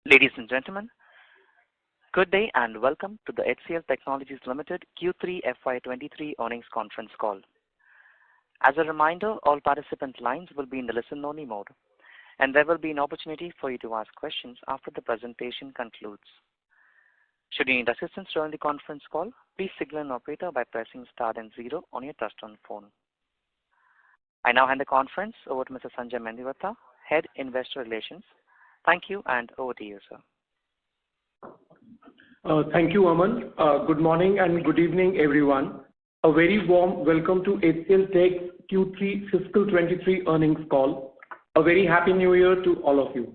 Ladies and gentlemen, good day and welcome to the HCL Technologies Limited Q3 FY23 earnings conference call. As a reminder, all participant lines will be in the listen-only mode, and there will be an opportunity for you to ask questions after the presentation concludes. Should you need assistance during the conference call, please signal an operator by pressing star and 0 on your touchtone phone. I now hand the conference over to Mr. Sanjay Mendiratta, Head Investor Relations. Thank you, and over to you, sir. Thank you, Aman. Good morning and good evening, everyone. A very warm welcome to HCL Tech's Q3 fiscal 23 earnings call. A very happy new year to all of you.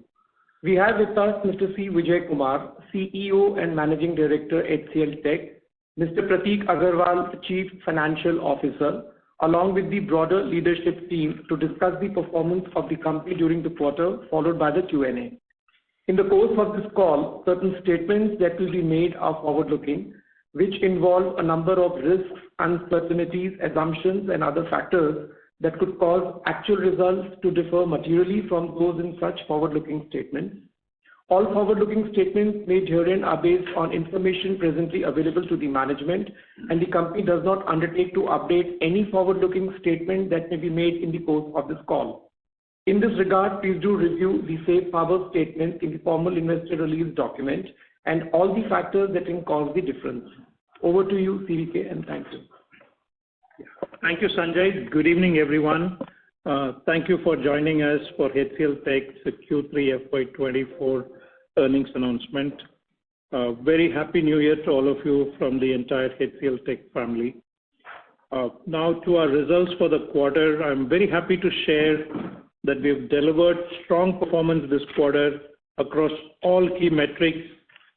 We have with us Mr. C. Vijay Kumar, CEO and Managing Director, HCL Tech, Mr. Prateek Aggarwal, Chief Financial Officer, along with the broader leadership team to discuss the performance of the company during the quarter, followed by the Q&A. In the course of this call, certain statements that will be made are forward-looking, which involve a number of risks, uncertainties, assumptions, and other factors that could cause actual results to differ materially from those in such forward-looking statements. All forward-looking statements made herein are based on information presently available to the management, and the company does not undertake to update any forward-looking statement that may be made in the course of this call. In this regard, please do review the safe harbor statement in the formal investor release document and all the factors that can cause the difference. Over to you, CVK, and thank you. Thank you, Sanjay. Good evening, everyone. Thank you for joining us for HCL Tech's Q3 FY24 earnings announcement. Very happy new year to all of you from the entire HCL Tech family. Now to our results for the quarter. I'm very happy to share that we've delivered strong performance this quarter across all key metrics: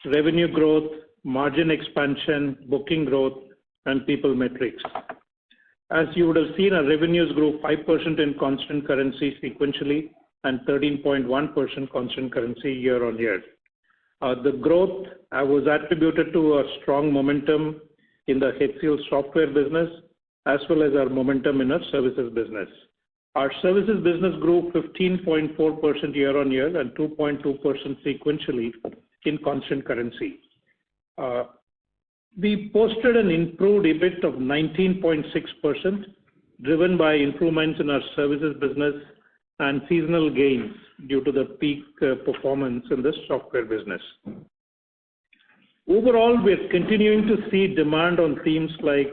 revenue growth, margin expansion, booking growth, and people metrics. As you would have seen, our revenues grew 5% in constant currency sequentially and 13.1% constant currency year on year. The growth was attributed to a strong momentum in the HCL software business as well as our momentum in our services business. Our services business grew 15.4% year on year and 2.2% sequentially in constant currency. We posted an improved EBIT of 19.6%, driven by improvements in our services business and seasonal gains due to the peak performance in the software business. Overall, we're continuing to see demand on themes like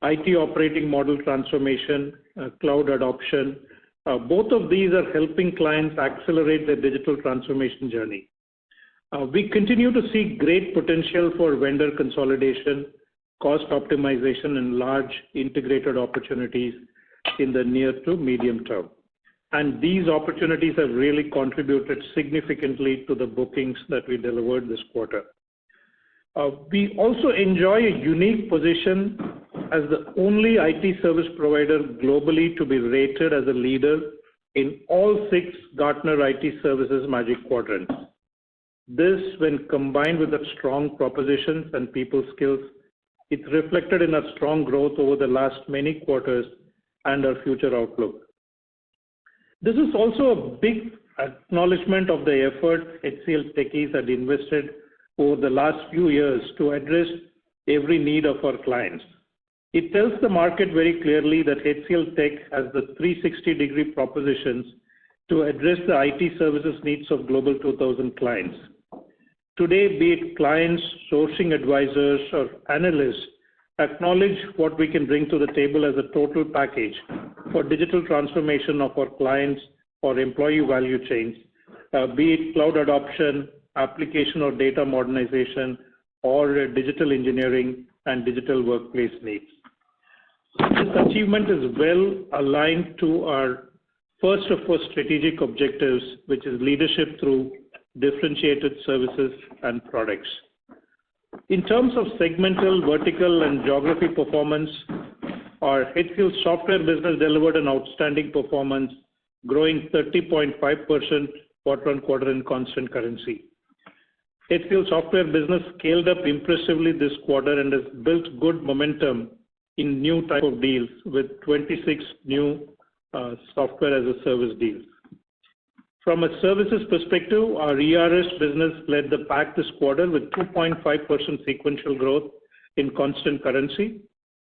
IT operating model transformation, cloud adoption. Both of these are helping clients accelerate their digital transformation journey. We continue to see great potential for vendor consolidation, cost optimization, and large integrated opportunities in the near to medium term. And these opportunities have really contributed significantly to the bookings that we delivered this quarter. We also enjoy a unique position as the only IT service provider globally to be rated as a leader in all 6 Gartner IT Services Magic Quadrants. This, when combined with the strong propositions and people skills, it's reflected in our strong growth over the last many quarters and our future outlook. This is also a big acknowledgement of the effort HCL Techies had invested over the last few years to address every need of our clients. It tells the market very clearly that HCL Tech has the 360-degree propositions to address the IT services needs of Global 2000 clients. Today, be it clients, sourcing advisors, or analysts, acknowledge what we can bring to the table as a total package for digital transformation of our clients or employee value chains, be it cloud adoption, application or data modernization, or digital engineering and digital workplace needs. This achievement is well aligned to our first of our strategic objectives, which is leadership through differentiated services and products. In terms of segmental, vertical, and geography performance, our HCL software business delivered an outstanding performance, growing 30.5% quarter-on-quarter in constant currency. HCL software business scaled up impressively this quarter and has built good momentum in new type of deals with 26 new software as a service deals. From a services perspective, our ERS business led the pack this quarter with 2.5% sequential growth in constant currency,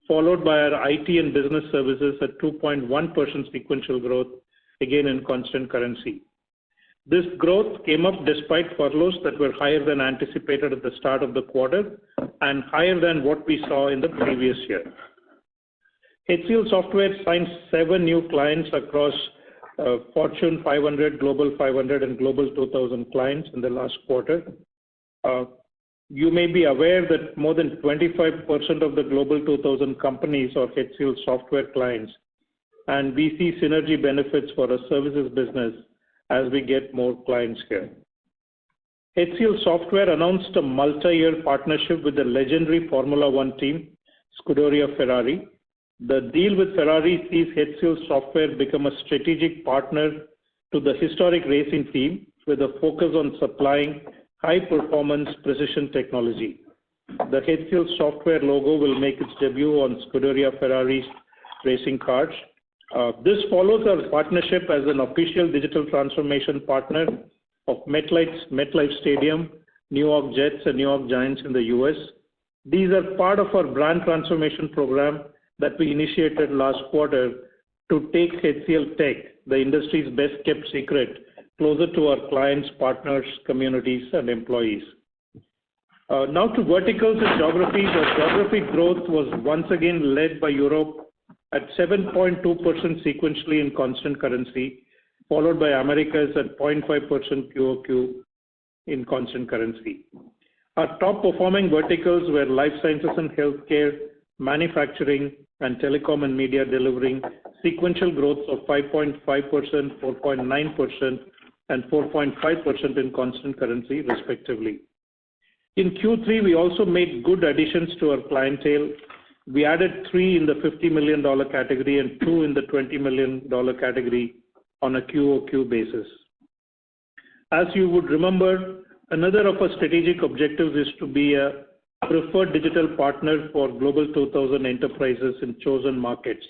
followed by our IT and business services at 2.1% sequential growth, again in constant currency. This growth came up despite furloughs that were higher than anticipated at the start of the quarter and higher than what we saw in the previous year. HCL Software signed 7 new clients across Fortune 500, Global 500, and Global 2000 clients in the last quarter. You may be aware that more than 25% of the Global 2000 companies are HCL Software clients, and we see synergy benefits for our services business as we get more clients here. HCL Software announced a multi-year partnership with the legendary Formula One team, Scuderia Ferrari. The deal with Ferrari sees HCL Software become a strategic partner to the historic racing team with a focus on supplying high-performance precision technology. The HCL Software logo will make its debut on Scuderia Ferrari's racing cars. This follows our partnership as an official digital transformation partner of MetLife Stadium, New York Jets, and New York Giants in the US. These are part of our brand transformation program that we initiated last quarter to take HCL Tech, the industry's best kept secret, closer to our clients, partners, communities, and employees. Now to verticals and geographies. Our geographic growth was once again led by Europe at 7.2% sequentially in constant currency, followed by Americas at 0.5% QOQ in constant currency. Our top performing verticals were life sciences and healthcare, manufacturing, and telecom and media, delivering sequential growth of 5.5%, 4.9%, and 4.5% in constant currency, respectively. In Q3, we also made good additions to our clientele. We added 3 in the $50 million category and 2 in the $20 million category on a QOQ basis. As you would remember, another of our strategic objectives is to be a preferred digital partner for Global 2000 enterprises in chosen markets.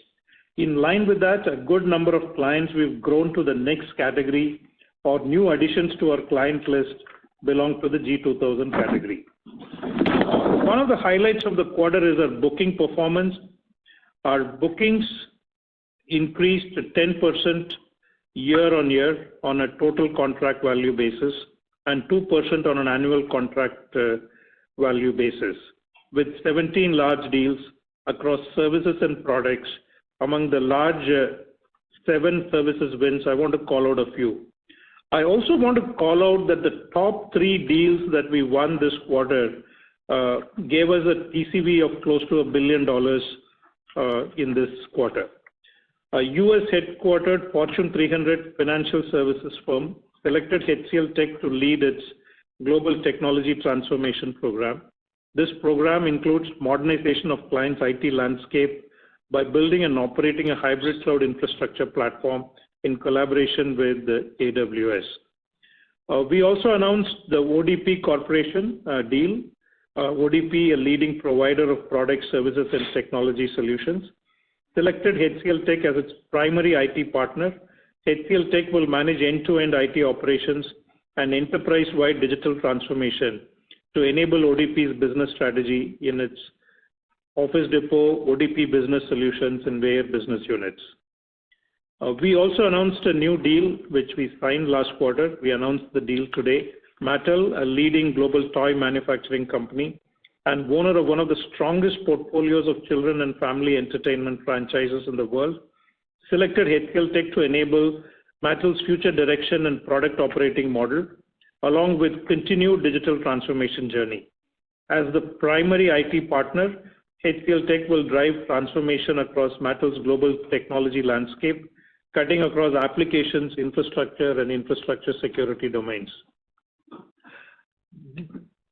In line with that, a good number of clients we've grown to the next category or new additions to our client list belong to the G2000 category. One of the highlights of the quarter is our booking performance. Our bookings increased to 10% year on year on a total contract value basis and 2% on an annual contract value basis, with 17 large deals across services and products. Among the large 7 services wins, I want to call out a few. I also want to call out that the top 3 deals that we won this quarter gave us a TCV of close to $1 billion in this quarter. A US headquartered Fortune 300 financial services firm selected HCL Tech to lead its global technology transformation program. This program includes modernization of clients' IT landscape by building and operating a hybrid cloud infrastructure platform in collaboration with AWS. We also announced the ODP Corporation deal. ODP, a leading provider of product, services, and technology solutions, selected HCL Tech as its primary IT partner. HCL Tech will manage end-to-end IT operations and enterprise-wide digital transformation to enable ODP's business strategy in its Office Depot, ODP Business Solutions, and Ware business units. We also announced a new deal, which we signed last quarter. We announced the deal today. Mattel, a leading global toy manufacturing company and owner of one of the strongest portfolios of children and family entertainment franchises in the world, selected HCL Tech to enable Mattel's future direction and product operating model, along with continued digital transformation journey. As the primary IT partner, HCL Tech will drive transformation across Mattel's global technology landscape, cutting across applications, infrastructure, and infrastructure security domains.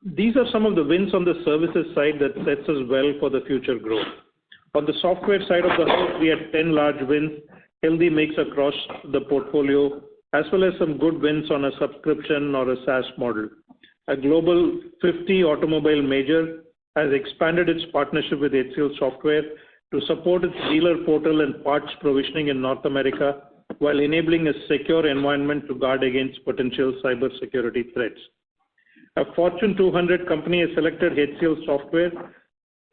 These are some of the wins on the services side that sets us well for the future growth. On the software side of the house, we had 10 large wins, healthy mix across the portfolio, as well as some good wins on a subscription or a SaaS model. A global 50 automobile major has expanded its partnership with HCL Software to support its dealer portal and parts provisioning in North America while enabling a secure environment to guard against potential cybersecurity threats. A Fortune 200 company has selected HCL Software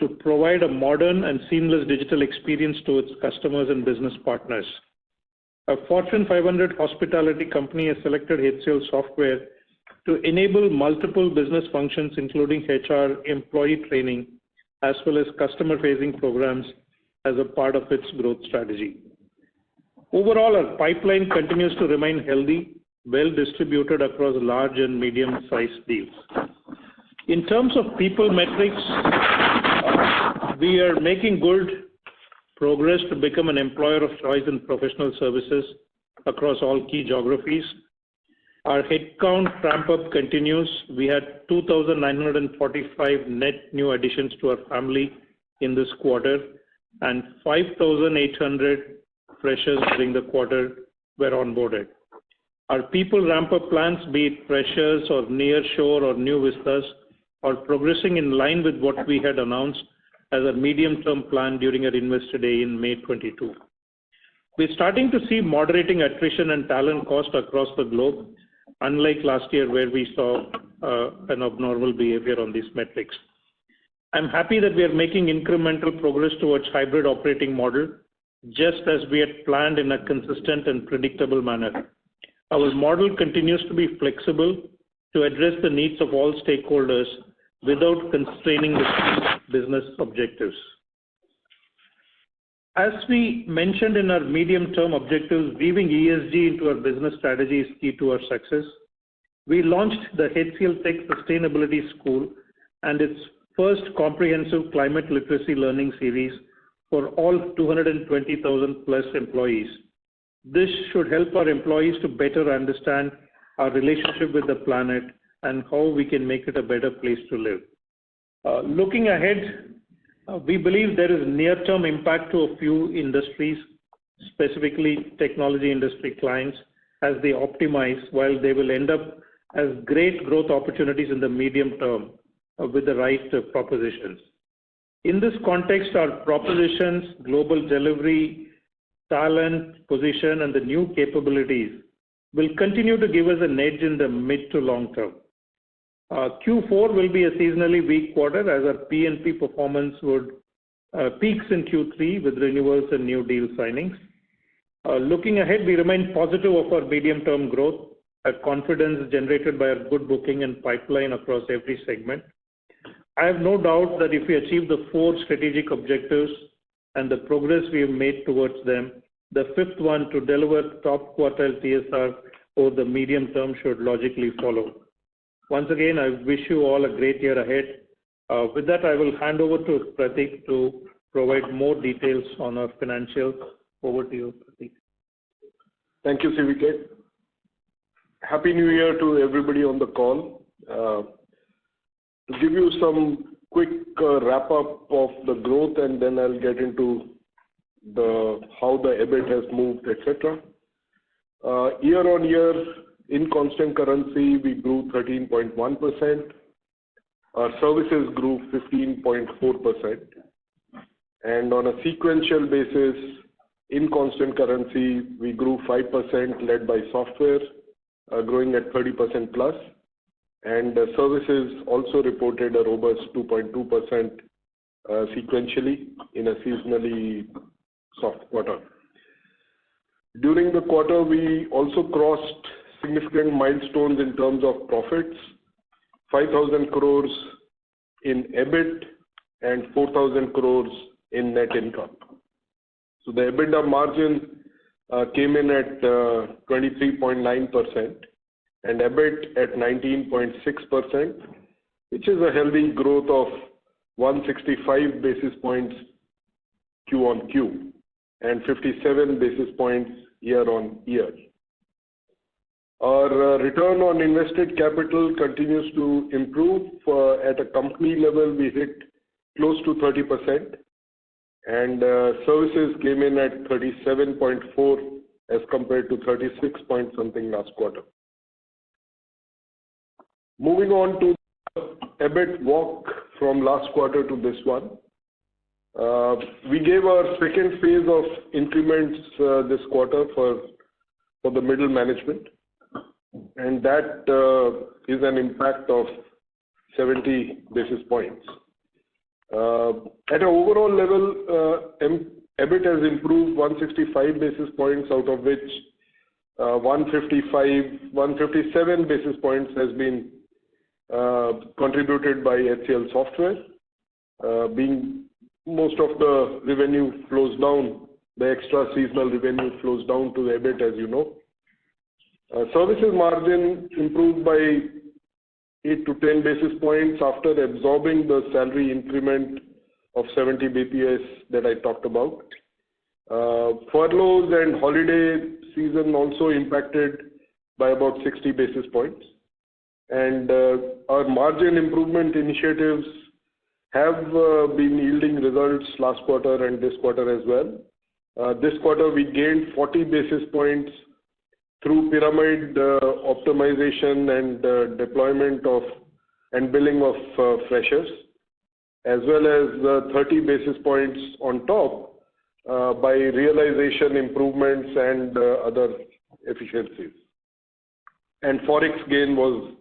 to provide a modern and seamless digital experience to its customers and business partners. A Fortune 500 hospitality company has selected HCL Software to enable multiple business functions, including HR, employee training, as well as customer-facing programs as a part of its growth strategy. Overall, our pipeline continues to remain healthy, well distributed across large and medium-sized deals. In terms of people metrics, we are making good progress to become an employer of choice in professional services across all key geographies. Our headcount ramp-up continues. We had 2,945 net new additions to our family in this quarter, and 5,800 freshers during the quarter were onboarded. Our people ramp-up plans, be it freshers or nearshore or new vistas, are progressing in line with what we had announced as a medium-term plan during our Investor Day in May 22. We're starting to see moderating attrition and talent cost across the globe, unlike last year where we saw an abnormal behavior on these metrics. I'm happy that we are making incremental progress towards hybrid operating model, just as we had planned in a consistent and predictable manner. Our model continues to be flexible to address the needs of all stakeholders without constraining the business objectives. As we mentioned in our medium-term objectives, weaving ESG into our business strategy is key to our success. We launched the HCL Tech Sustainability School and its first comprehensive climate literacy learning series for all 220,000 plus employees. This should help our employees to better understand our relationship with the planet and how we can make it a better place to live. Looking ahead, we believe there is near-term impact to a few industries, specifically technology industry clients, as they optimize, while they will end up as great growth opportunities in the medium term with the right propositions. In this context, our propositions, global delivery, talent, position, and the new capabilities will continue to give us an edge in the mid to long term. Q4 will be a seasonally weak quarter as our P&P performance would peaks in Q3 with renewals and new deal signings. Looking ahead, we remain positive of our medium-term growth, a confidence generated by our good booking and pipeline across every segment. I have no doubt that if we achieve the 4 strategic objectives and the progress we have made towards them, the 5th one to deliver top quartile TSR over the medium term should logically follow. Once again, I wish you all a great year ahead. With that, I will hand over to Prateek to provide more details on our financials. Over to you, Prateek. Thank you, CVK. Happy New Year to everybody on the call. To give you some quick wrap-up of the growth, and then I'll get into how the EBIT has moved, etc. Year on year, in constant currency, we grew 13.1%. Our services grew 15.4%. And on a sequential basis, in constant currency, we grew 5%, led by software, growing at 30% plus. And services also reported a robust 2.2% sequentially in a seasonally soft quarter. During the quarter, we also crossed significant milestones in terms of profits, 5,000 crores in EBIT and 4,000 crores in net income. So the EBITDA margin came in at 23.9% and EBIT at 19.6%, which is a healthy growth of 165 basis points Q on Q and 57 basis points year on year. Our return on invested capital continues to improve. At a company level, we hit close to 30%, and services came in at 37.4 as compared to 36 point something last quarter. Moving on to the EBIT walk from last quarter to this one. We gave our second phase of increments this quarter for for the middle management, and that is an impact of 70 basis points. At an overall level, EBIT has improved 165 basis points, out of which 157 basis points has been contributed by HCL Software, being most of the revenue flows down, the extra seasonal revenue flows down to the EBIT, as you know. Services margin improved by 8 to 10 basis points after absorbing the salary increment of 70 BPS that I talked about. Furloughs and holiday season also impacted by about 60 basis points. And our margin improvement initiatives have been yielding results last quarter and this quarter as well. This quarter we gained 40 basis points through pyramid optimization and deployment of and billing of freshers, as well as 30 basis points on top by realization improvements and other efficiencies. And Forex gain was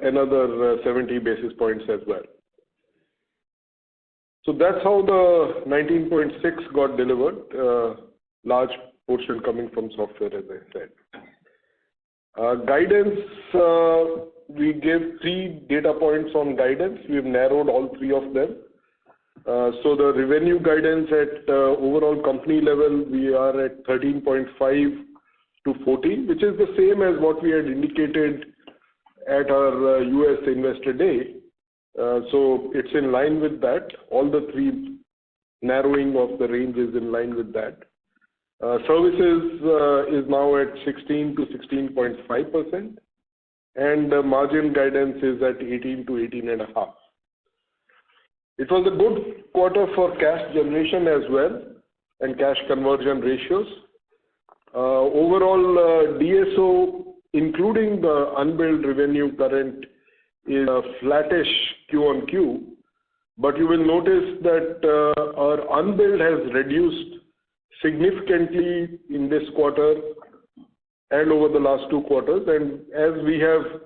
another 70 basis points as well. So that's how the 19.6 got delivered, large portion coming from software, as I said. Guidance, we gave 3 data points on guidance. We've narrowed all 3 of them. So the revenue guidance at overall company level, we are at 13.5 to 14, which is the same as what we had indicated at our US Investor Day. So it's in line with that. All the 3 narrowing of the range is in line with that. Services is now at 16 to 16.5%, and margin guidance is at 18 to 18.5. It was a good quarter for cash generation as well, and cash conversion ratios. Overall, DSO, including the unbilled revenue current, is flattish Q on Q, but you will notice that our unbilled has reduced significantly in this quarter and over the last 2 quarters, and as we have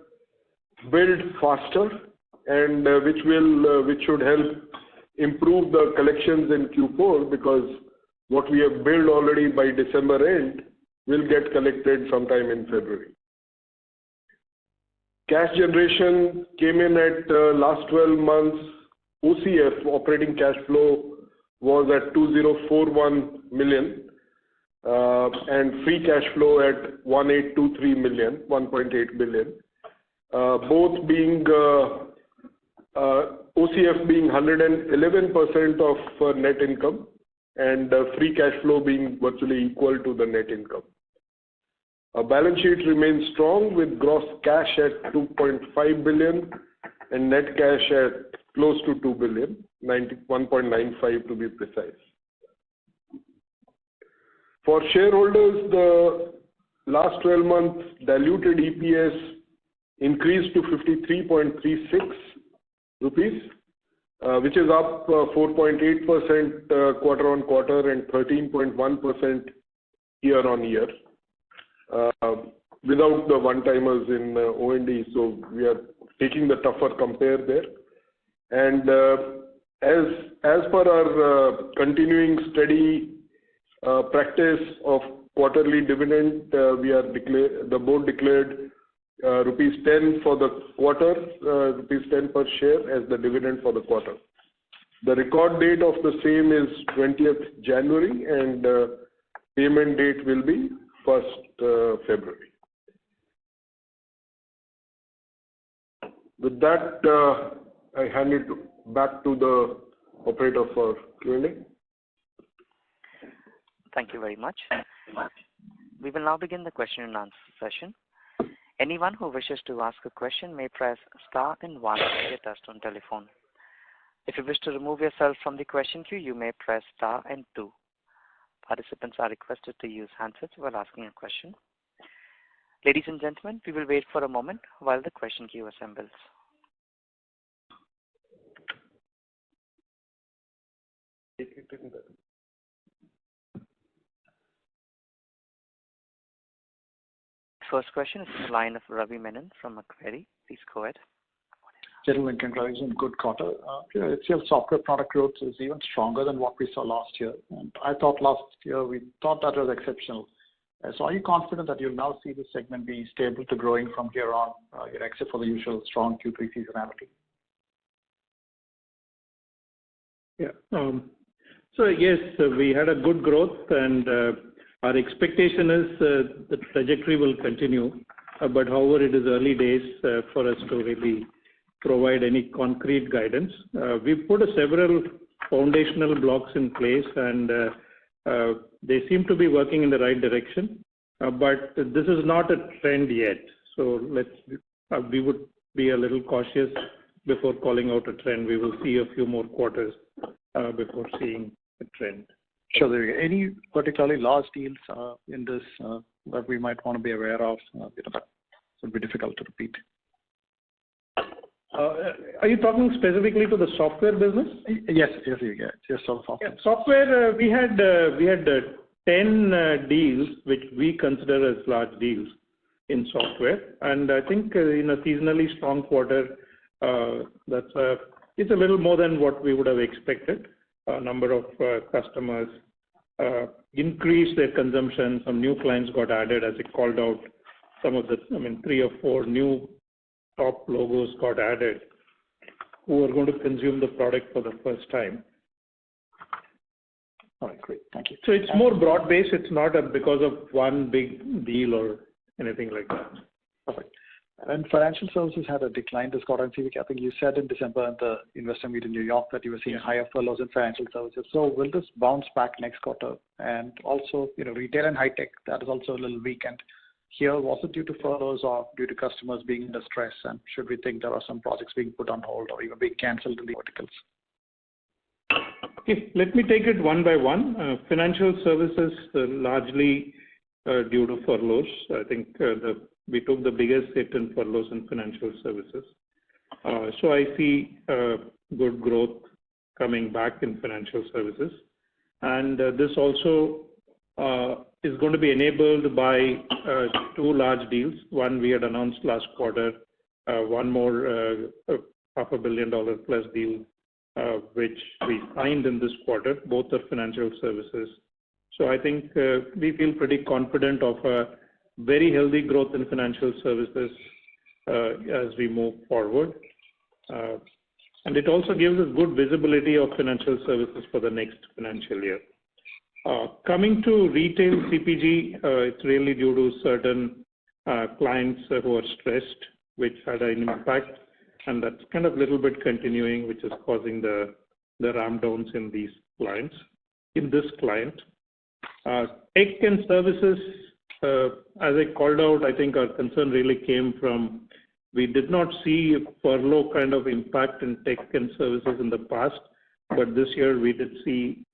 billed faster, and which should help improve the collections in Q4, because what we have billed already by December end will get collected sometime in February. Cash generation came in at last 12 months. OCF, operating cash flow, was at 2041 million, and free cash flow at 1823 million, 1.8 billion. Both being OCF being 111% of net income, and free cash flow being virtually equal to the net income. Our balance sheet remains strong with gross cash at 2.5 billion and net cash at close to 2 billion, 1.95 to be precise. For shareholders, the last 12 months diluted EPS increased to 53.36 rupees, which is up 4.8% quarter on quarter and 13.1% year on year, without the one-timers in O&D. So we are taking the tougher compare there. And as per our continuing steady practice of quarterly dividend, the board declared rupees 10 for the quarter, rupees 10 per share as the dividend for the quarter. The record date of the same is 20th January, and payment date will be 1st February. With that, I hand it back to the operator for Q&A. Thank you very much. We will now begin the question and answer session. Anyone who wishes to ask a question may press star and 1 on your touchtone telephone. If you wish to remove yourself from the question queue, you may press star and 2. Participants are requested to use handsets while asking a question. Ladies and gentlemen, we will wait for a moment while the question queue assembles. First question is from the line of Ravi Menon from Macquarie. Please go ahead. Gentlemen, congratulations. Good quarter. HCL software product growth is even stronger than what we saw last year. And I thought last year we thought that was exceptional. So are you confident that you'll now see this segment be stable to growing from here on, except for the usual strong Q3 seasonality? Yeah. So yes, we had a good growth, and our expectation is the trajectory will continue. But however, it is early days for us to really provide any concrete guidance. We've put several foundational blocks in place, and they seem to be working in the right direction. But this is not a trend yet. So we would be a little cautious before calling out a trend. We will see a few more quarters before seeing a trend. Sure. Any particularly large deals in this that we might want to be aware of? That would be difficult to repeat. Are you talking specifically to the software business? Yes. Just software. Yeah, software. We had 10 deals which we consider as large deals in software, and I think in a seasonally strong quarter, it's a little more than what we would have expected. A number of customers increased their consumption. Some new clients got added, as it called out. Some of the, 3 or 4 new top logos got added who are going to consume the product for the first time. All right, great. Thank you. So it's more broad-based. It's not because of one big deal or anything like that. Perfect. And financial services had a decline this quarter. I think you said in December at the investor meet in New York that you were seeing higher furloughs in financial services. So will this bounce back next quarter? And also, retail and high tech, that is also a little weak. And here, was it due to furloughs or due to customers being under stress? And should we think there are some projects being put on hold or even being cancelled in the verticals? Okay, let me take it one by one. Financial services largely due to furloughs. I think we took the biggest hit in furloughs in financial services. So I see good growth coming back in financial services. And this also is going to be enabled by 2 large deals. One we had announced last quarter, one more $500 million plus deal, which we signed in this quarter. Both are financial services. So I think we feel pretty confident of a very healthy growth in financial services as we move forward. And it also gives us good visibility of financial services for the next financial year. Coming to retail CPG, it's really due to certain clients who are stressed, which had an impact, and that's kind of a little bit continuing, which is causing the ramp downs in these clients, in this client. Tech and services, as I called out, I think our concern really came from we did not see furlough kind of impact in tech and services in the past, but this year we did see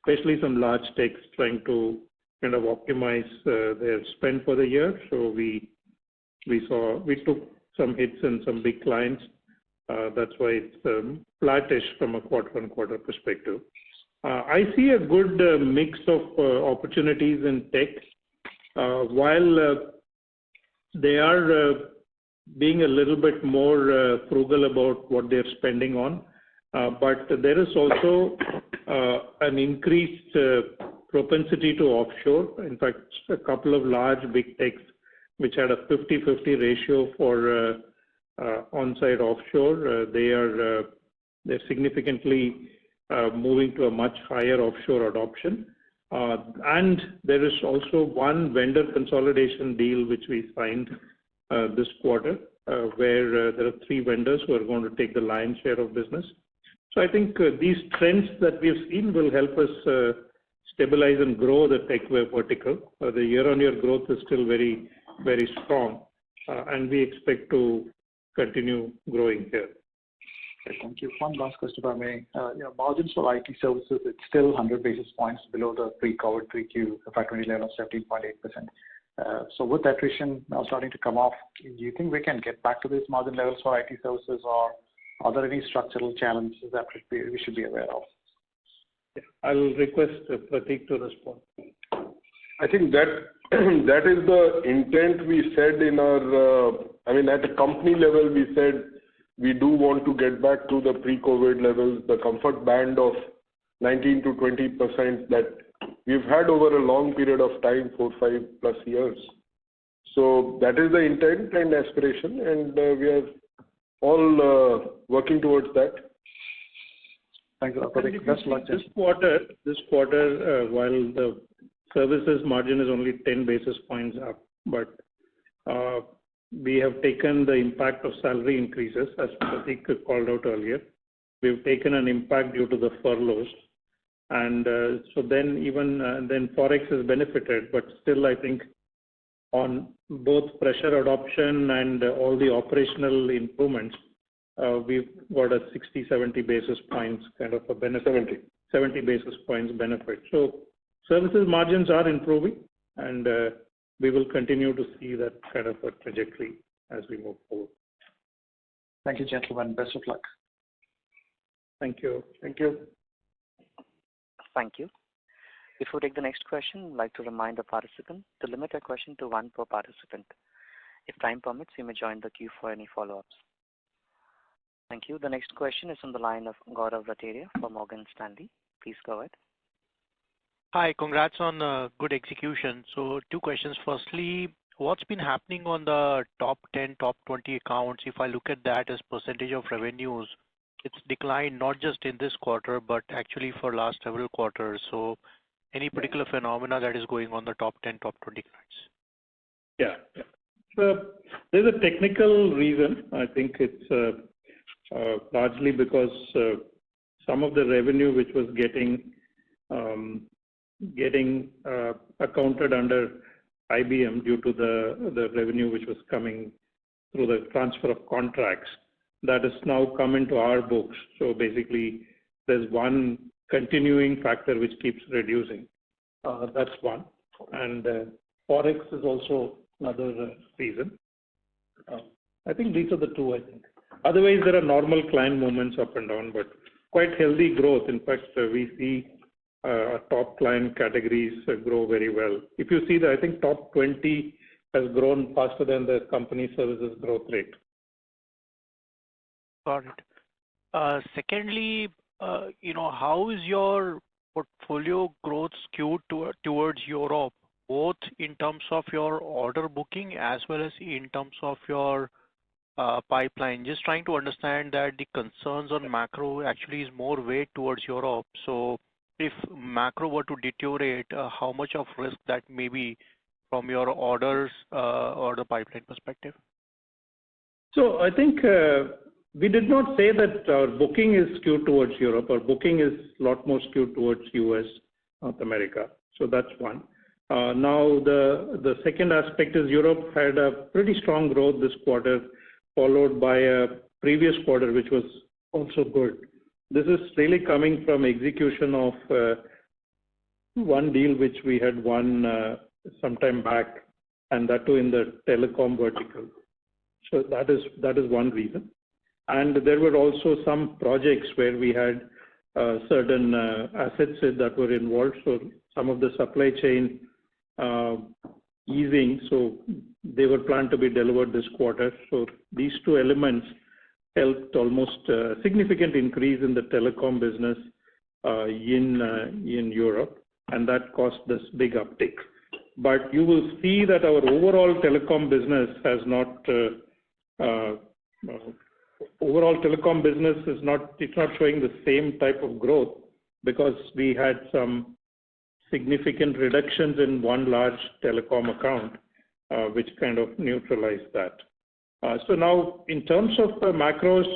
especially some large techs trying to kind of optimize their spend for the year. So we took some hits in some big clients. That's why it's flattish from a quarter-on-quarter perspective. I see a good mix of opportunities in tech. While they are being a little bit more frugal about what they're spending on, but there is also an increased propensity to offshore. In fact, a couple of large big techs which had a 50-50 ratio for on-site offshore, they're significantly moving to a much higher offshore adoption. And there is also one vendor consolidation deal which we signed this quarter, where there are 3 vendors who are going to take the lion's share of business. So I think these trends that we've seen will help us stabilize and grow the tech vertical. The year-on-year growth is still very, very strong, and we expect to continue growing here. Okay, thank you. One last question, if I may. Margins for IT services, it's still 100 basis points below the pre-COVID 3Q FY 2011 of 17.8%. So with attrition now starting to come off, do you think we can get back to these margin levels for IT services, or are there any structural challenges that we should be aware of? I'll request Prateek to respond. I think that that is the intent we said in our, at a company level, we said we do want to get back to the pre-COVID levels, the comfort band of 19 to 20% that we've had over a long period of time, 4-5+ years. So that is the intent and aspiration, and we are all working towards that. Thank you, Dr. Best luck. This quarter, while the services margin is only 10 basis points up, but we have taken the impact of salary increases, as Prateek called out earlier. We've taken an impact due to the furloughs. And so then then Forex has benefited, but still I think on both pressure adoption and all the operational improvements, we've got a 60-70 basis points kind of a benefit. 70 basis points benefit. So services margins are improving, and we will continue to see that kind of a trajectory as we move forward. Thank you, gentlemen. Best of luck. Thank you. Thank you. Thank you. Before we take the next question, I'd like to remind the participant to limit a question to one per participant. If time permits, you may join the queue for any follow-ups. Thank you. The next question is on the line of Gaurav Rateria from Morgan Stanley. Please go ahead. Hi, congrats on good execution. So 2 questions. Firstly, what's been happening on the top 10, top 20 accounts? If I look at that as percentage of revenues, it's declined not just in this quarter, but actually for last several quarters. So any particular phenomena that is going on the top 10, top 20 clients? Yeah. So there's a technical reason. I think it's largely because some of the revenue which was getting accounted under IBM due to the revenue which was coming through the transfer of contracts, that has now come into our books. So basically, there's one continuing factor which keeps reducing. That's one. And Forex is also another reason. I think these are the 2, I think. Otherwise, there are normal client movements up and down, but quite healthy growth. In fact, we see our top client categories grow very well. If you see that, I think top 20 has grown faster than the company services growth rate. Got it. Secondly, how is your portfolio growth skewed towards Europe, both in terms of your order booking as well as in terms of your pipeline? Just trying to understand that the concerns on macro actually is more weight towards Europe. So if macro were to deteriorate, how much of risk that may be from your orders or the pipeline perspective? So I think we did not say that our booking is skewed towards Europe. Our booking is a lot more skewed towards US, North America. So that's one. Now the second aspect is Europe had a pretty strong growth this quarter, followed by a previous quarter which was also good. This is really coming from execution of one deal which we had won some time back, and that too in the telecom vertical. So that is one reason. And there were also some projects where we had certain assets that were involved. So some of the supply chain easing, so they were planned to be delivered this quarter. So these 2 elements helped almost a significant increase in the telecom business in Europe, and that caused this big uptick. But you will see that our overall telecom business has not it's not showing the same type of growth because we had some significant reductions in one large telecom account, which kind of neutralized that. So now, in terms of macros,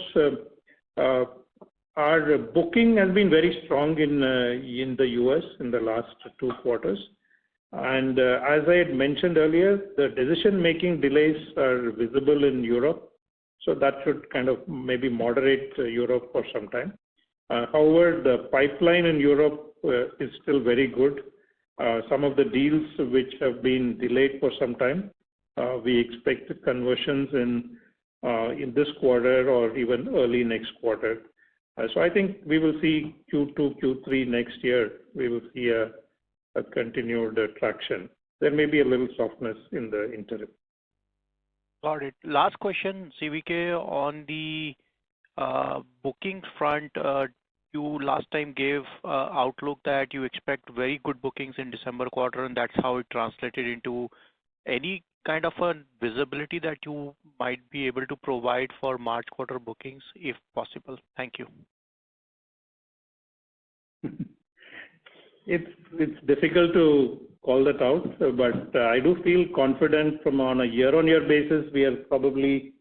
our booking has been very strong in the US in the last 2 quarters. And as I had mentioned earlier, the decision-making delays are visible in Europe. So that should kind of maybe moderate Europe for some time. However, the pipeline in Europe is still very good. Some of the deals which have been delayed for some time, we expect conversions in this quarter or even early next quarter. So I think we will see Q2, Q3 next year, we will see a continued traction. there may be a little softness in the interim. Got it. Last question, CVK, on the bookings front. You last time gave outlook that you expect very good bookings in December quarter, and that's how it translated into any kind of a visibility that you might be able to provide for March quarter bookings, if possible. Thank you. It's difficult to call that out, but I do feel confident from on a year-on-year basis. We are probably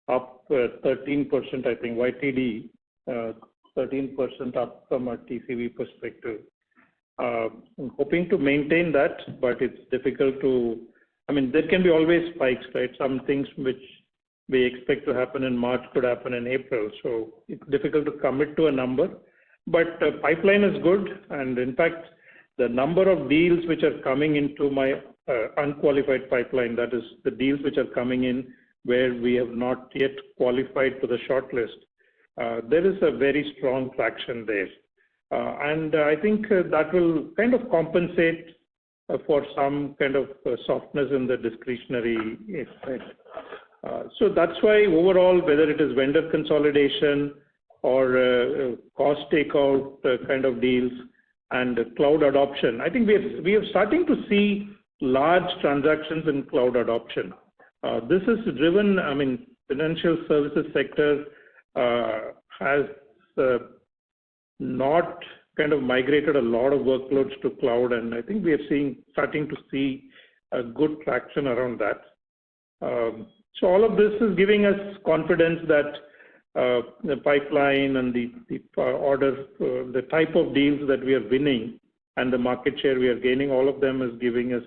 up 13%, I think, YTD, 13% up from a TCV perspective. I'm hoping to maintain that, but it's difficult to, I mean, there can be always spikes, right? Some things which we expect to happen in March could happen in April. So it's difficult to commit to a number, but pipeline is good. And in fact, the number of deals which are coming into my unqualified pipeline, that is the deals which are coming in where we have not yet qualified to the shortlist, there is a very strong traction there. And I think that will kind of compensate for some kind of softness in the discretionary effect. So that's why overall, whether it is vendor consolidation or cost takeout kind of deals and cloud adoption, I think we are starting to see large transactions in cloud adoption. This is driven, I mean, financial services sector has not kind of migrated a lot of workloads to cloud, and I think we are starting to see a good traction around that. So all of this is giving us confidence that the pipeline and the order, the type of deals that we are winning and the market share we are gaining, all of them is giving us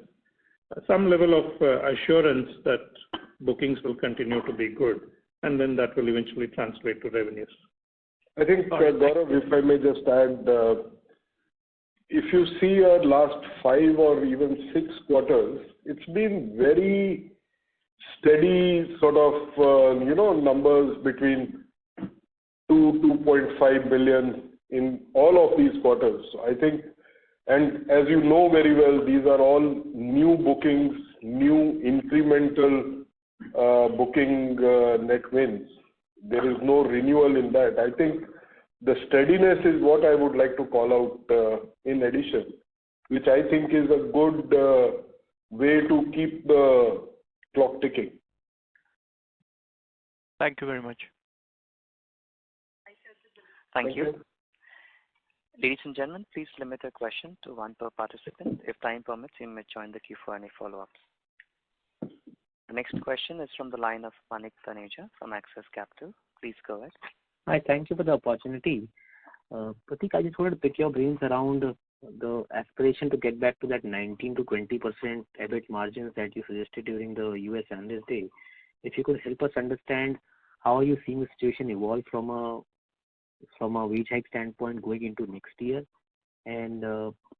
some level of assurance that bookings will continue to be good, and then that will eventually translate to revenues. I think, Gaurav, if I may just add, if you see our last 5 or even 6 quarters, it's been very steady sort of, numbers between 2.5 billion in all of these quarters. So I think, and as you know very well, these are all new bookings, new incremental booking net wins. There is no renewal in that. I think the steadiness is what I would like to call out in addition, which I think is a good way to keep the clock ticking. Thank you very much. Thank you. Ladies and gentlemen, please limit your question to 1 per participant. If time permits, you may join the queue for any follow-ups. The next question is from the line of Manik Taneja from Axis Capital. Please go ahead. Hi, thank you for the opportunity. Prateek, I just wanted to pick your brains around the aspiration to get back to that 19 to 20% EBIT margins that you suggested during the US Analyst Day. If you could help us understand how are you seeing the situation evolve from a wage hike standpoint going into next year, and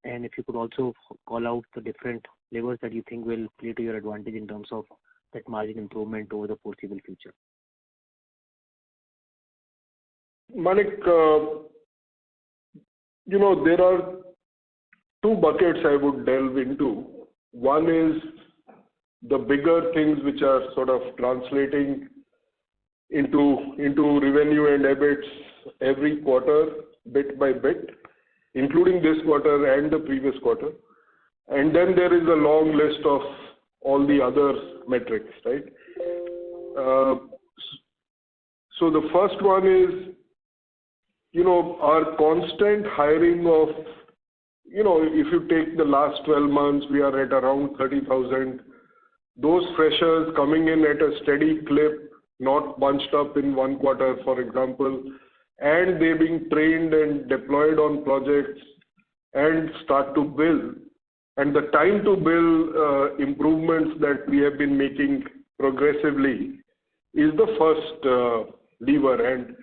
if you could also call out the different levers that you think will play to your advantage in terms of that margin improvement over the foreseeable future. Manik, there are 2 buckets I would delve into. One is the bigger things which are sort of translating into revenue and EBITs every quarter, bit by bit, including this quarter and the previous quarter. And then there is a long list of all the other metrics, right? So the first one is, our constant hiring of, if you take the last 12 months, we are at around 30,000. Those freshers coming in at a steady clip, not bunched up in 1 quarter, for example, and they being trained and deployed on projects and start to bill. And the time to bill improvements that we have been making progressively is the first lever. And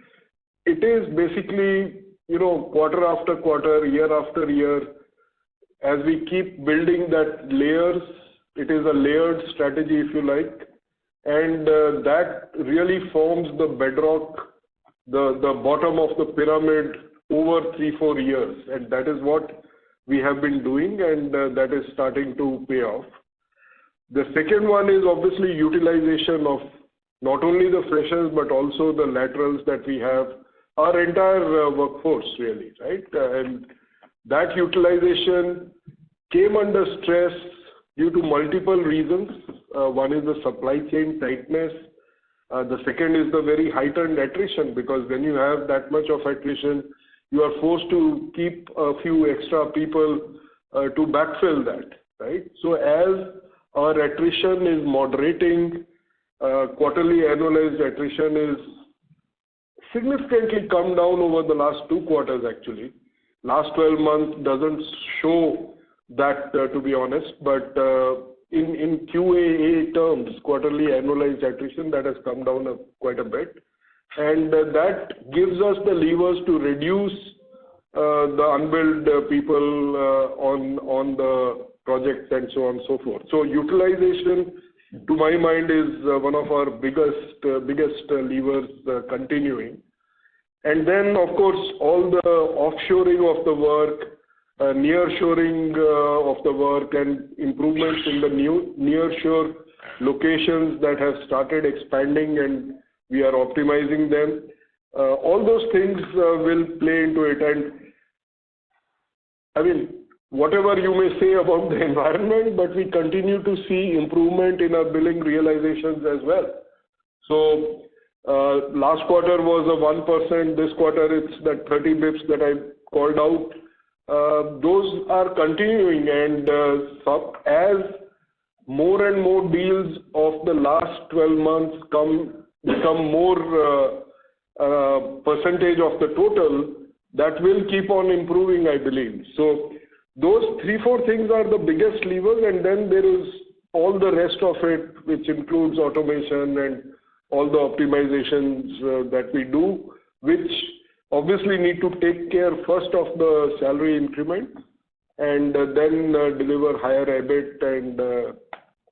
it is basically, quarter after quarter, year after year, as we keep building that layers, it is a layered strategy, if you like, and that really forms the bedrock, the bottom of the pyramid over 3-4 years, and that is what we have been doing, and that is starting to pay off. The second one is obviously utilization of not only the freshers, but also the laterals that we have, our entire workforce really, right? And that utilization came under stress due to multiple reasons. One is the supply chain tightness. The second is the very heightened attrition, because when you have that much of attrition, you are forced to keep a few extra people to backfill that, right? So as our attrition is moderating, quarterly annualized attrition is significantly come down over the last 2 quarters actually. Last 12 months doesn't show that, to be honest, but in QAA terms, quarterly annualized attrition, that has come down quite a bit. And that gives us the levers to reduce the unbilled people on the projects and so on and so forth. So utilization, to my mind, is one of our biggest levers continuing. And then, of course, all the offshoring of the work, nearshoring of the work, and improvements in the new nearshore locations that have started expanding, and we are optimizing them. All those things will play into it. And I mean, whatever you may say about the environment, but we continue to see improvement in our billing realizations as well. So last quarter was a 1%. This quarter it's that 30 bips that I called out. Those are continuing, and as more and more deals of the last 12 months become more percentage of the total, that will keep on improving, I believe. So those 3-4 things are the biggest levers, and then there is all the rest of it, which includes automation and all the optimizations that we do, which obviously need to take care first of the salary increment and then deliver higher EBIT and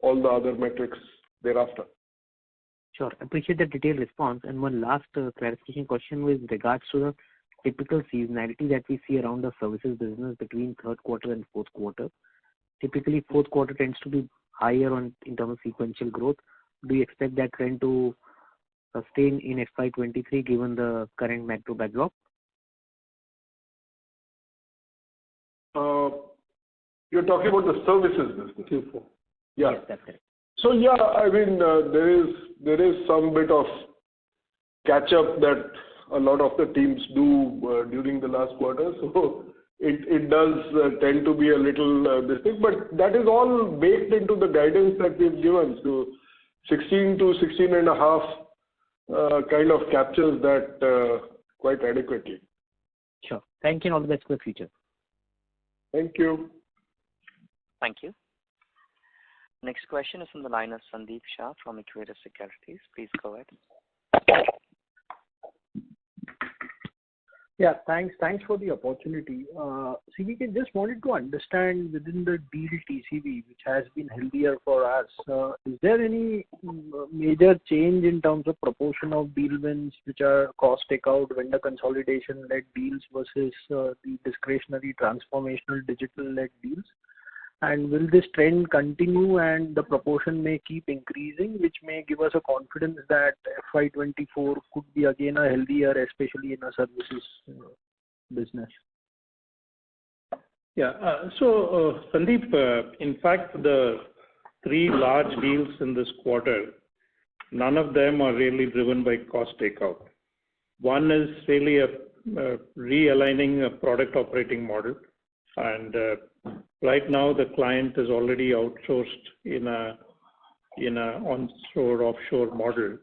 all the other metrics thereafter. Sure. Appreciate the detailed response. And one last clarification question with regards to the typical seasonality that we see around the services business between third quarter and fourth quarter. Typically, fourth quarter tends to be higher in terms of sequential growth. Do you expect that trend to sustain in FY23 given the current macro backdrop? You're talking about the services business. Q4. Yeah. Yes, that's correct. So yeah, I mean, there is some bit of catch up that a lot of the teams do during the last quarter. So it does tend to be a little this thing, but that is all baked into the guidance that we've given. So 16 to 16.5 kind of captures that quite adequately. Sure. Thank you and all the best for the future. Thank you. Thank you. Next question is from the line of Sandeep Shah from Equirus Securities. Please go ahead. Yeah, thanks for the opportunity. CVK, just wanted to understand within the deal TCV, which has been healthier for us, is there any major change in terms of proportion of deal wins which are cost takeout, vendor consolidation-led deals versus the discretionary transformational digital-led deals? And will this trend continue and the proportion may keep increasing, which may give us a confidence that FY24 could be again a healthier, especially in a services business? Yeah. So, Sandeep, in fact, the 3 large deals in this quarter, none of them are really driven by cost takeout. One is really a realigning a product operating model, and right now the client is already outsourced in a onshore offshore model.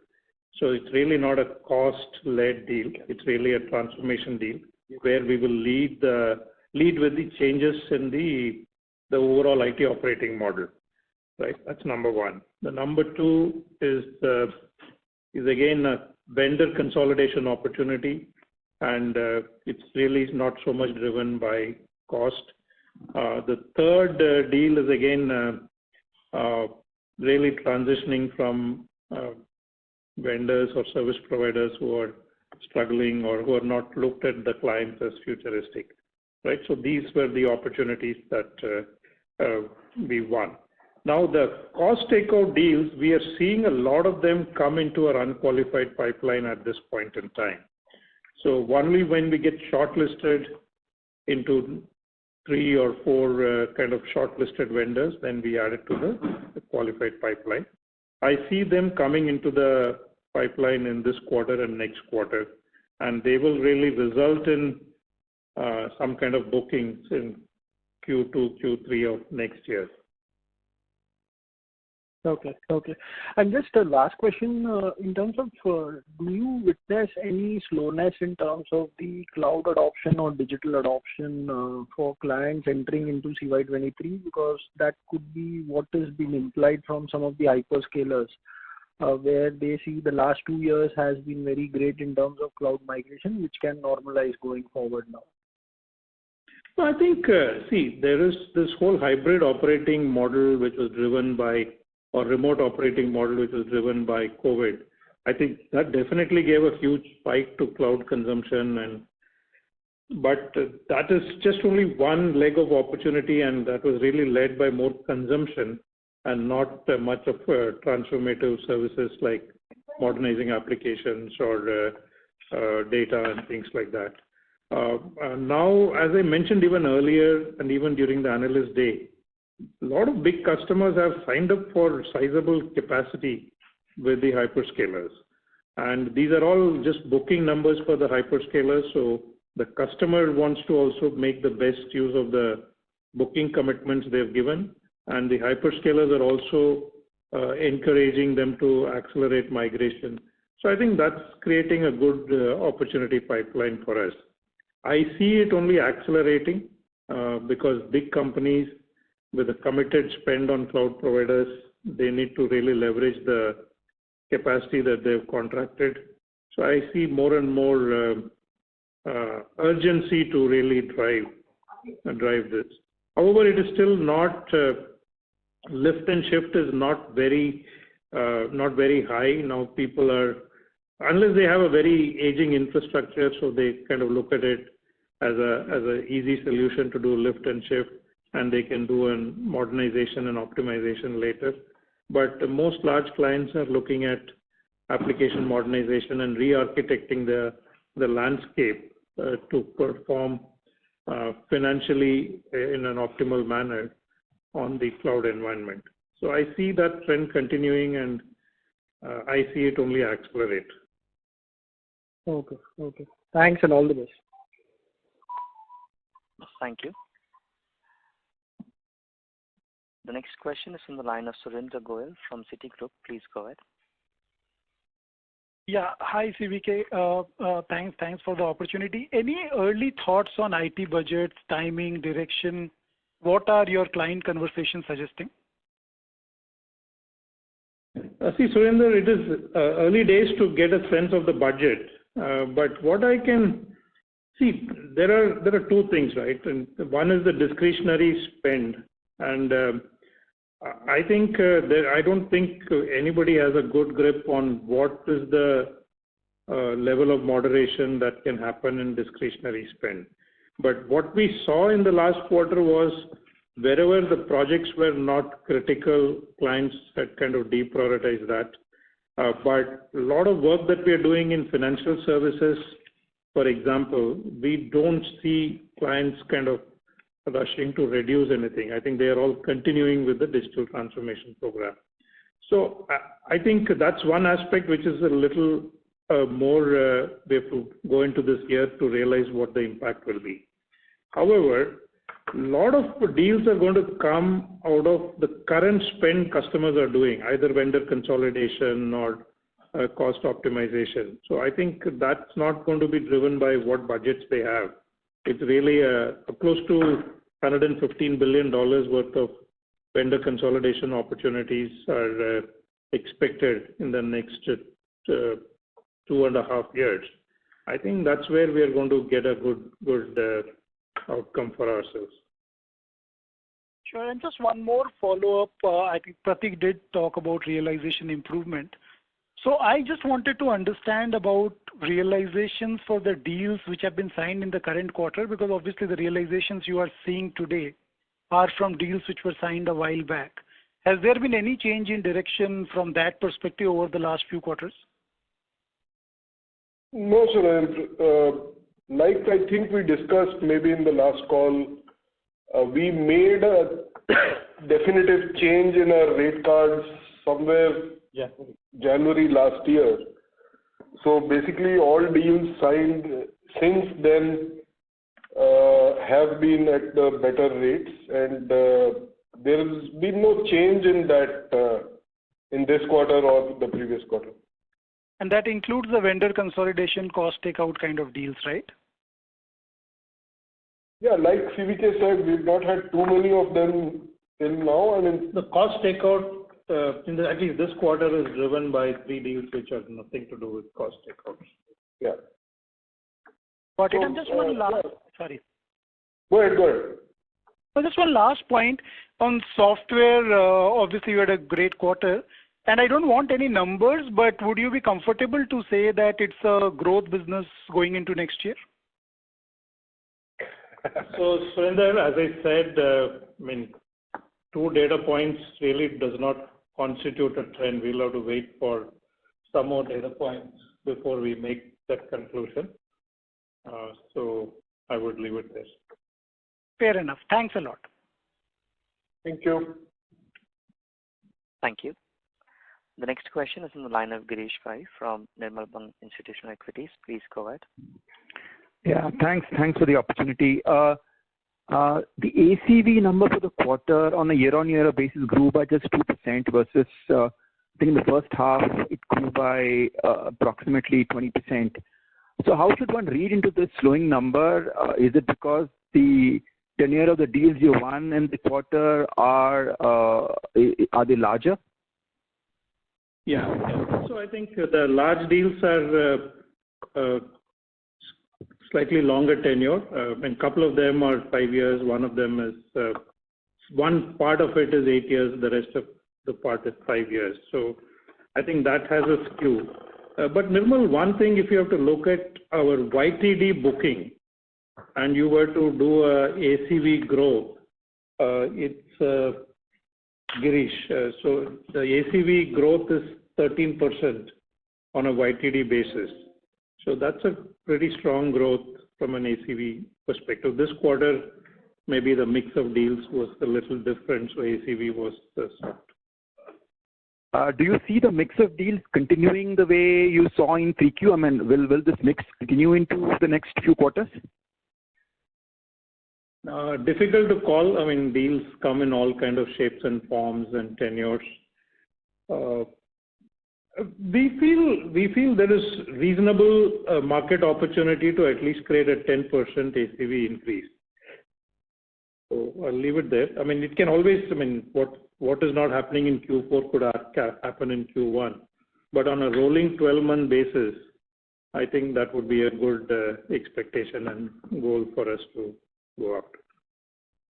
So it's really not a cost-led deal. It's really a transformation deal where we will lead with the changes in the overall IT operating model. Right. That's number one. The number 2 is again a vendor consolidation opportunity, and it's really not so much driven by cost. The third deal is again really transitioning from vendors or service providers who are struggling or who are not looked at the clients as futuristic, right? So these were the opportunities that we won. Now, the cost takeout deals, we are seeing a lot of them come into our unqualified pipeline at this point in time. So only when we get shortlisted into 3 or 4 kind of shortlisted vendors, then we add it to the qualified pipeline. I see them coming into the pipeline in this quarter and next quarter, and they will really result in some kind of bookings in Q2, Q3 of next year. Okay. And just a last question, in terms of, do you witness any slowness in terms of the cloud adoption or digital adoption for clients entering into CY23? Because that could be what has been implied from some of the hyperscalers, where they see the last 2 years has been very great in terms of cloud migration, which can normalize going forward now. I think, there is this whole hybrid operating model which was driven by, or remote operating model which was driven by COVID. I think that definitely gave a huge spike to cloud consumption, but that is just only one leg of opportunity, and that was really led by more consumption and not much of transformative services like modernizing applications or data and things like that. Now, as I mentioned even earlier and even during the analyst day, a lot of big customers have signed up for sizable capacity with the hyperscalers. And these are all just booking numbers for the hyperscalers. So the customer wants to also make the best use of the booking commitments they've given. And the hyperscalers are also encouraging them to accelerate migration. So I think that's creating a good opportunity pipeline for us. I see it only accelerating because big companies with a committed spend on cloud providers, they need to really leverage the capacity that they've contracted. So I see more and more urgency to really drive this. However, it is still not, lift and shift is not very high. Now people are, unless they have a very aging infrastructure, so they kind of look at it as a easy solution to do lift and shift, and they can do a modernization and optimization later. But most large clients are looking at application modernization and re-architecting the landscape to perform financially in an optimal manner on the cloud environment. So I see that trend continuing, and I see it only accelerate. Okay. Thanks and all the best. Thank you. The next question is from the line of Surendra Goyal from Citigroup. Please go ahead. Yeah. Hi, CVK. Thanks for the opportunity. Any early thoughts on IT budgets, timing, direction? What are your client conversations suggesting? Surendra, it is early days to get a sense of the budget. But what I can see, there are two things, right? And one is the discretionary spend, and I think I don't think anybody has a good grip on what is the level of moderation that can happen in discretionary spend. But what we saw in the last quarter was wherever the projects were not critical, clients had kind of deprioritized that. But a lot of work that we are doing in financial services, for example, we don't see clients kind of rushing to reduce anything. I think they are all continuing with the digital transformation program. So I think that's one aspect which is a little more, we have to go into this year to realize what the impact will be. However, a lot of deals are going to come out of the current spend customers are doing, either vendor consolidation or cost optimization. So I think that's not going to be driven by what budgets they have. It's really close to $115 billion worth of vendor consolidation opportunities are expected in the next 2.5 years. I think that's where we are going to get a good outcome for ourselves. Sure. And just one more follow-up. I think Prateek did talk about realization improvement. So I just wanted to understand about realizations for the deals which have been signed in the current quarter, because obviously the realizations you are seeing today are from deals which were signed a while back. Has there been any change in direction from that perspective over the last few quarters? No, Surendra. Like I think we discussed maybe in the last call, we made a definitive change in our rate cards somewhere January last year. So basically all deals signed since then have been at the better rates, and there's been no change in that in this quarter or the previous quarter. And that includes the vendor consolidation cost takeout kind of deals, right? Yeah, like CVK said, we've not had too many of them till now. I mean, the cost takeout at least this quarter is driven by 3 deals which have nothing to do with cost takeouts. Yeah. Got it. And just one last, sorry. Go ahead. So just one last point on software. Obviously, you had a great quarter. And I don't want any numbers, but would you be comfortable to say that it's a growth business going into next year? So, Surendra, as I said, 2 data points really does not constitute a trend. We'll have to wait for some more data points before we make that conclusion. So I would leave it there. Fair enough. Thanks a lot. Thank you. Thank you. The next question is on the line of Girish Pai from Nirmal Bang Institutional Equities. Please go ahead. Yeah, thanks for the opportunity. The ACV number for the quarter on a year-on-year basis grew by just 2% versus I think in the first half it grew by approximately 20%. So how should one read into this slowing number? Is it because the tenure of the deals you won in the quarter are they larger? Yeah. So I think the large deals are slightly longer tenure. A couple of them are 5 years. One of them is one part of it is 8 years. The rest of the part is 5 years. So I think that has a skew. But Nirmal, one thing, if you have to look at our YTD booking, and you were to do a ACV growth, it's Girish. So the ACV growth is 13% on a YTD basis. So that's a pretty strong growth from an ACV perspective. This quarter, maybe the mix of deals was a little different, so ACV was soft. Do you see the mix of deals continuing the way you saw in 3Q? I mean, will this mix continue into the next few quarters? Difficult to call. I mean, deals come in all kind of shapes and forms and tenures. We feel there is reasonable market opportunity to at least create a 10% ACV increase. So I'll leave it there. I mean, it can always, what is not happening in Q4 could happen in Q1. But on a rolling 12-month basis, I think that would be a good expectation and goal for us to go after.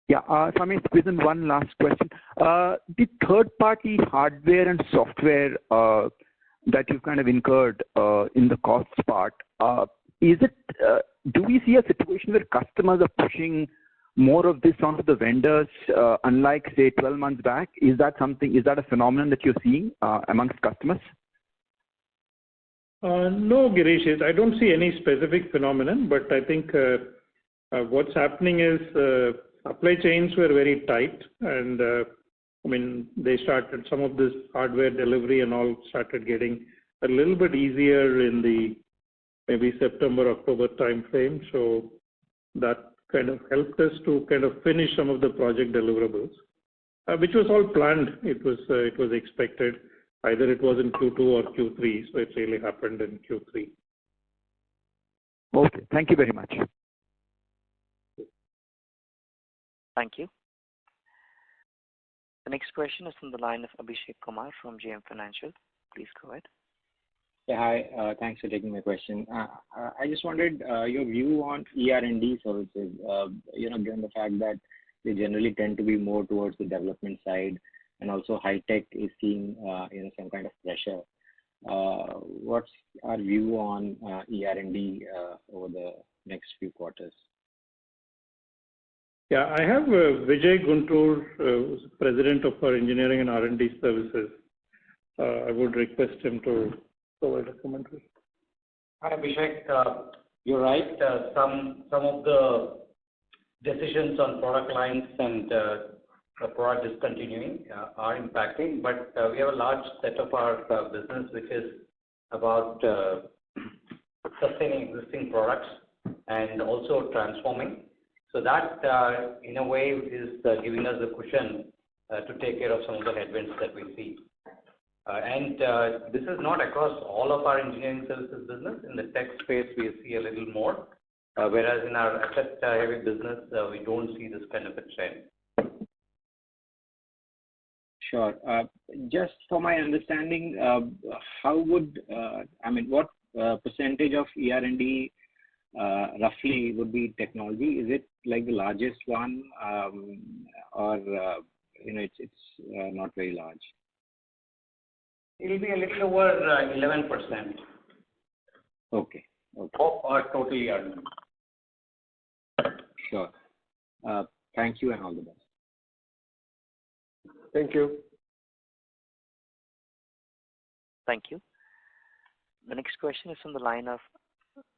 Yeah, if I may squeeze in one last question. The third-party hardware and software that you've kind of incurred in the costs part, do we see a situation where customers are pushing more of this onto the vendors, unlike say 12 months back? Is that a phenomenon that you're seeing amongst customers? No, Girish, I don't see any specific phenomenon, but I think what's happening is supply chains were very tight, and they started some of this hardware delivery and all started getting a little bit easier in the maybe September, October time frame. So that kind of helped us to kind of finish some of the project deliverables, which was all planned. It was expected. Either it was in Q2 or Q3, so it really happened in Q3. Okay, thank you very much. Thank you. The next question is from the line of Abhishek Kumar from JM Financial. Please go ahead. Yeah, hi. Thanks for taking my question. I just wanted your view on ER&D services, given the fact that they generally tend to be more towards the development side, and also high tech is seeing some kind of pressure. What's our view on ER&D over the next few quarters? Yeah, I have Vijay Guntur, who's President of our Engineering and R&D Services. I would request him to provide a commentary. Hi, Abhishek. You're right. Some of the decisions on product lines and product discontinuing are impacting, but we have a large set of our business which is about sustaining existing products and also transforming. So that, in a way, is giving us the cushion to take care of some of the headwinds that we see. And this is not across all of our engineering services business. In the tech space, we see a little more, whereas in our asset-heavy business, we don't see this kind of a trend. Sure. Just for my understanding, how would, what percentage of ER&D roughly would be technology? Is it like the largest one, or it's not very large? It will be a little over 11%. Okay. Of our total ER&D. Sure. Thank you and all the best. Thank you. Thank you. The next question is from the line of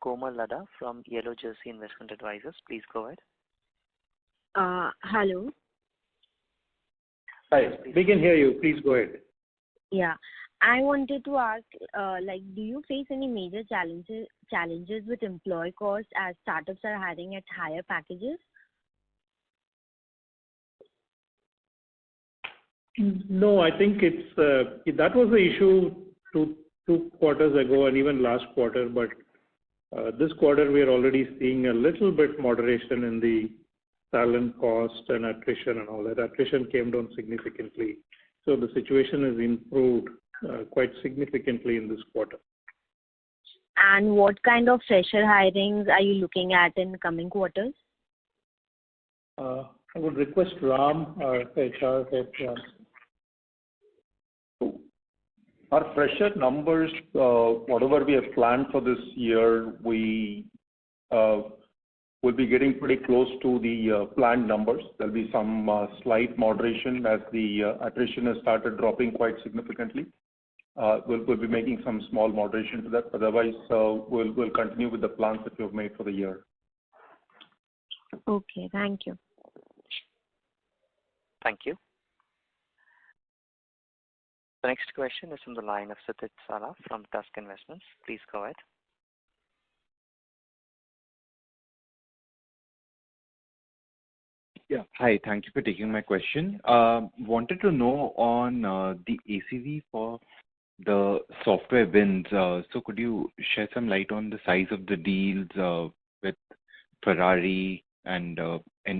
Komal Ladha from Yellow Jersey Investment Advisors. Please go ahead. Hello. Hi, we can hear you. Please go ahead. Yeah. I wanted to ask, do you face any major challenges with employee costs as startups are hiring at higher packages? No, I think it's that was the issue two quarters ago and even last quarter, but this quarter we are already seeing a little bit moderation in the talent cost and attrition and all that. Attrition came down significantly, so the situation has improved quite significantly in this quarter. And what kind of fresher hirings are you looking at in coming quarters? I would request Ram, our HR head, to answer. Our fresher numbers, whatever we have planned for this year, we will be getting pretty close to the planned numbers. There'll be some slight moderation as the attrition has started dropping quite significantly. We'll be making some small moderation to that. Otherwise, we'll continue with the plans that we have made for the year. Okay, thank you. Thank you. The next question is from the line of Siddhit Sala from Tusk Investments. Please go ahead. Yeah. Hi, thank you for taking my question. Wanted to know on the ACV for the software wins. So could you shed some light on the size of the deals with Ferrari and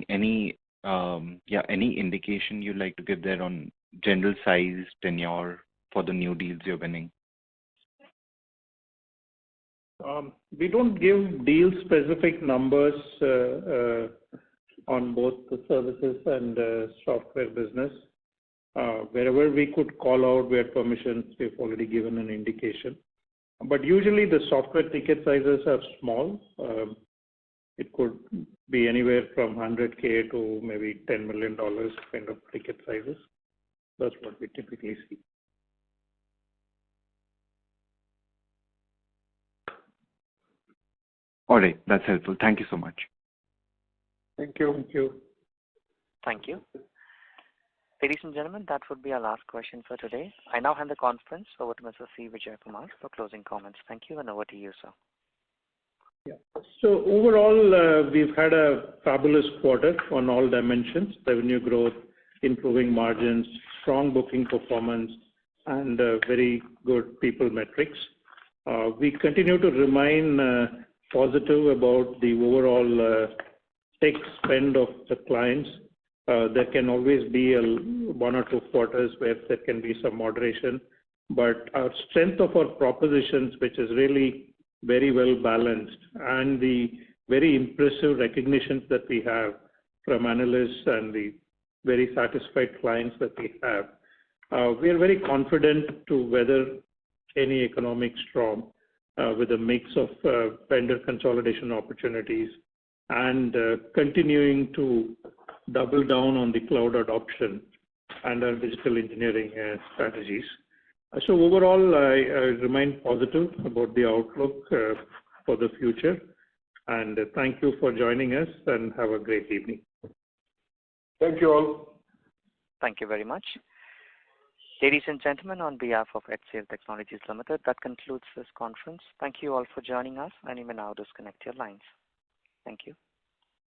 any indication you'd like to give there on general size, tenure for the new deals you're winning? We don't give deal-specific numbers on both the services and software business. Wherever we could call out where permissions, we've already given an indication. But usually the software ticket sizes are small. It could be anywhere from 100K to maybe $10 million kind of ticket sizes. That's what we typically see. All right, that's helpful. Thank you so much. Thank you. Thank you. Thank you. Ladies and gentlemen, that would be our last question for today. I now hand the conference over to Mr. C. Vijayakumar for closing comments. Thank you, and over to you, sir. Yeah. So overall, we've had a fabulous quarter on all dimensions: revenue growth, improving margins, strong booking performance, and very good people metrics. We continue to remain positive about the overall tech spend of the clients. There can always be one or two quarters where there can be some moderation, but our strength of our propositions, which is really very well balanced, and the very impressive recognitions that we have from analysts and the very satisfied clients that we have, we are very confident to weather any economic storm with a mix of vendor consolidation opportunities and continuing to double down on the cloud adoption and our digital engineering strategies. So overall, I remain positive about the outlook for the future. And thank you for joining us and have a great evening. Thank you all. Thank you very much. Ladies and gentlemen, on behalf of HCL Technologies Limited, that concludes this conference. Thank you all for joining us, and you may now disconnect your lines. Thank you.